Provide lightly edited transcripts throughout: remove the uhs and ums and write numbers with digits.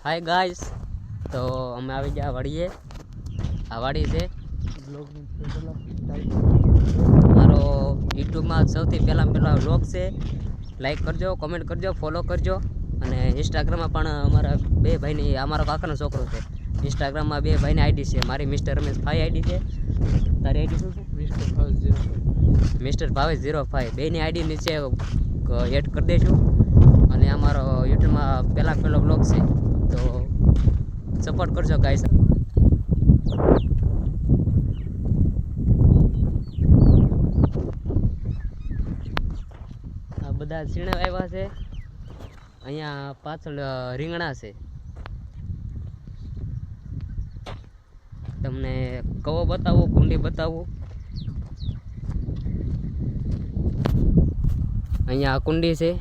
Hi guys, તો અમે આવી ગયા વાડીએ. આ વાડી છે મારો યુટ્યુબમાં સૌથી પહેલા વ્લોગ છે. લાઈક કરજો, કોમેન્ટ કરજો, ફોલો કરજો. અને ઇન્સ્ટાગ્રામમાં પણ અમારા બે ભાઈની, અમારો કાકાનો છોકરો છે. ઇન્સ્ટાગ્રામમાં બે ભાઈની આઈડી છે. મારી મિસ્ટર રમેશ 5 આઈડી છે. તારી આઈડી શું છે? મિસ્ટર ભાવેશ 05. બેની આઈડી નીચે એડ કરી દઈશું. અને અમારો યુટ્યુબમાં પહેલો બ્લોગ છે, તો સપોર્ટ કરજો ગાઈસ. આ બધા સીણા આવ્યા છે. અહીંયા પાછળ રીંગણા છે. તમને કવો બતાવું, કુંડી બતાવું. અહીંયા આ કુંડી છે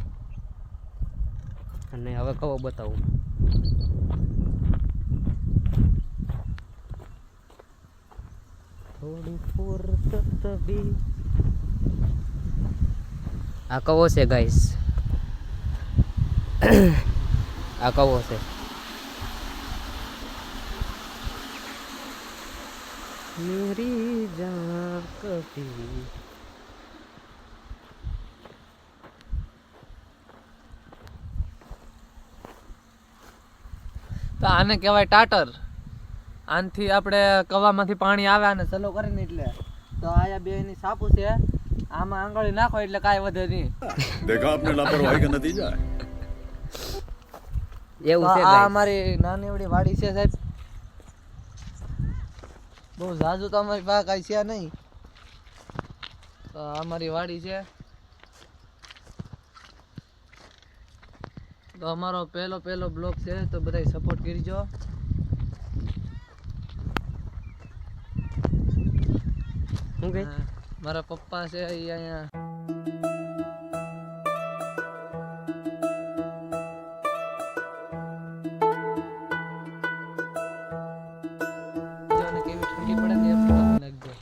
અને હવે કવો બતાવું. થોડી ફુરસત બી. આ કવો છે ગાઈસ, આ કવો છે. મેરી જાન કભી. તો આને કહેવાય ટાટર. આનથી આપણે કવામાંથી પાણી આવે અને સલો કરીને એટલે તો આયા બે ની સાપુ છે. આમાં આંગળી નાખો એટલે કાંઈ વધે નહીં. देखा आपने लापरवाही का नतीजा है. એવું છે આ ગાઈસ. અમારી નાની એવડી વાડી છે સાહેબ. બહુ ઝાઝુ તો અમારી પાસે કાંઈ છે નહીં. તો આ અમારી વાડી છે. તો અમારો પહેલો બ્લોગ છે, તો બધાય સપોર્ટ કરજો. શું કે મારા પપ્પા છે ઈ અહીંયા જોને કેવી ઠંડી પડે ને એ ફોટો નાખજો.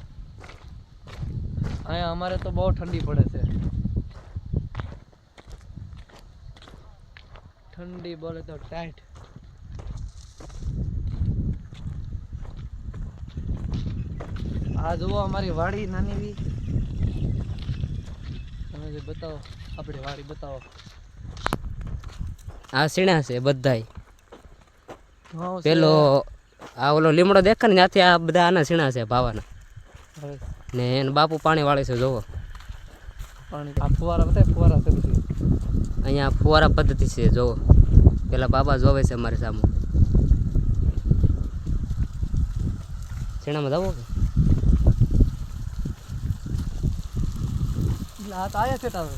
અહીંયા અમારે તો બહુ ઠંડી પડે છે. ઠંડી બોલે તો ટાઈટ. આ જુઓ અમારી વાડી નાની એવી. તમે જે બતાવો, આપણી વાડી બતાવો. આ સીણા છે બધાય. ઘઉં છે. પેલો આ ઓલો લીમડો દેખાય ને ત્યાંથી આ બધા આના સીણા છે ભાવાના. હવે ને એને બાપુ પાણી વાળે છે. જોવો પાણી આ ફુવારા બતાય. ફુવારા છે બધી. અહીંયા ફુવારા પદ્ધતિ છે. જોવો પેલા બાબા જોવે છે અમારી સામે. સીણામાં જવો કે આ તો આયા છે તાવે.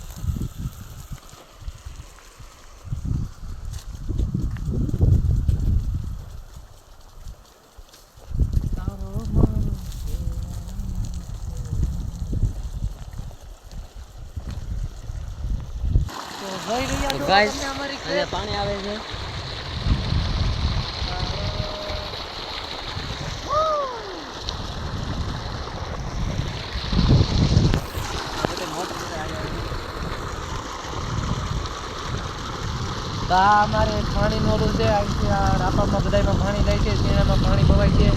ગાઈસ અહીંયા પાણી આવે છે. તો આ અમારે પાણીનું ઓલું છે. અહીંથી આ રાપામાં બધામાં પાણી જાય છે. શેણામાં પાણી ભવાય છે.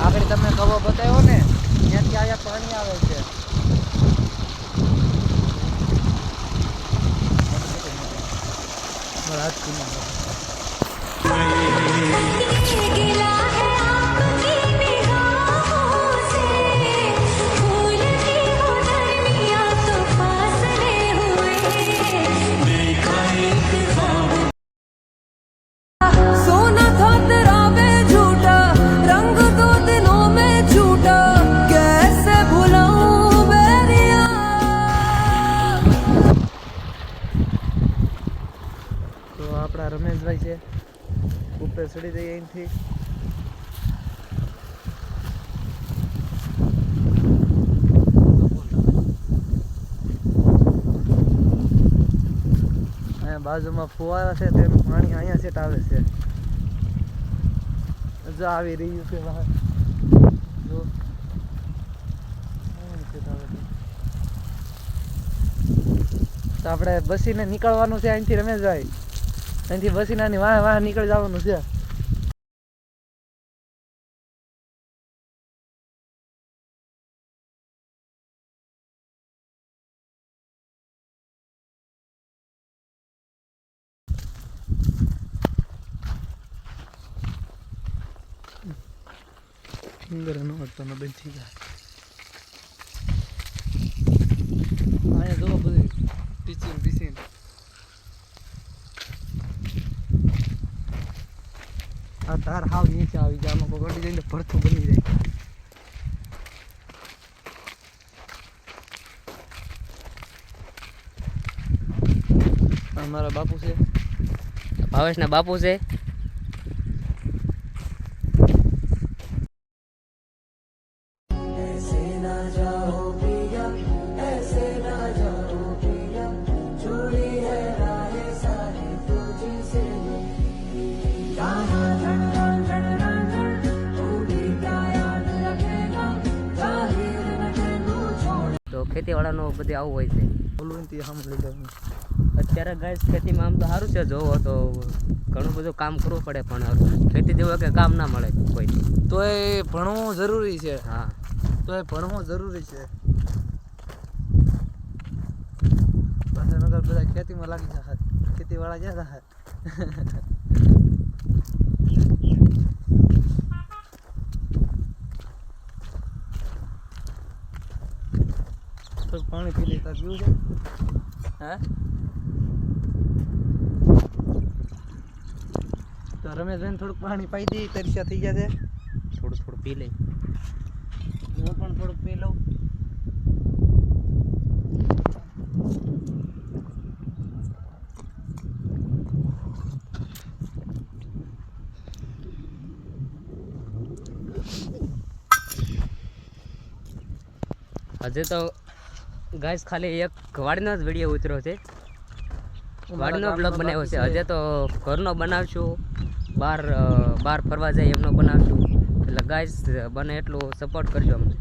આગળ તમે કવો બતાવ્યો ને ત્યાંથી આયા પાણી આવે છે. આપણા રમેશભાઈ છે, ઉપર ચડી જઈએ અહીંથી. અહીંયા બાજુમાં ફુવારા છે, તેનું પાણી અહીંયા સેટ આવે છે. જો આવી રહ્યું છે બહાર. જો તો આપણે બસીને નીકળવાનું છે અહીંથી રમેશભાઈ. અહીંથી વસીનાની વાહ નીકળી જવાનું છે. ફિંગર નો હતો ને બંધ થઈ જાય. અહીંયા જો બધું ટીચિંગ આ તાર હાવ નીચે આવી જાય. આમાં પકડી જઈને ભરતું બની જાય. આ મારા બાપુ છે, ભાવેશના બાપુ છે. તો ખેતીવાળાનો બધે આવું હોય છે. બોલવું ને તે સાંભળી લેવાનું. અત્યારે ગાઈસ ખેતીમાં આમ તો સારું છે, જોવો તો ઘણું બધું કામ કરવું પડે, પણ ખેતી જેવું કે કામ ના મળે કોઈ. તોય ભણવું જરૂરી છે. હા, તોય ભણવું જરૂરી છે. પાછા નગર બધા ખેતીમાં લાગી જાય. ખેતીવાળા ક્યાં જાય? થોડુંક પાણી પી લેતા પીવું છે. હા, તો રમેશભાઈને થોડુંક પાણી પાઈ દઈ, તરસ્યા થઈ ગયા છે. થોડું પી લઈ. હું પણ થોડુંક પી લઉં. હજે તો ગાઈસ ખાલી એક વાડીનો જ વિડીયો ઉતર્યો છે, વાડીનો બ્લોગ બનાવ્યો છે. હજે તો ઘરનો બનાવશું, બહાર ફરવા જાય એમનો બનાવશું. એટલે ગાઈસ બને એટલું સપોર્ટ કરજો અમને.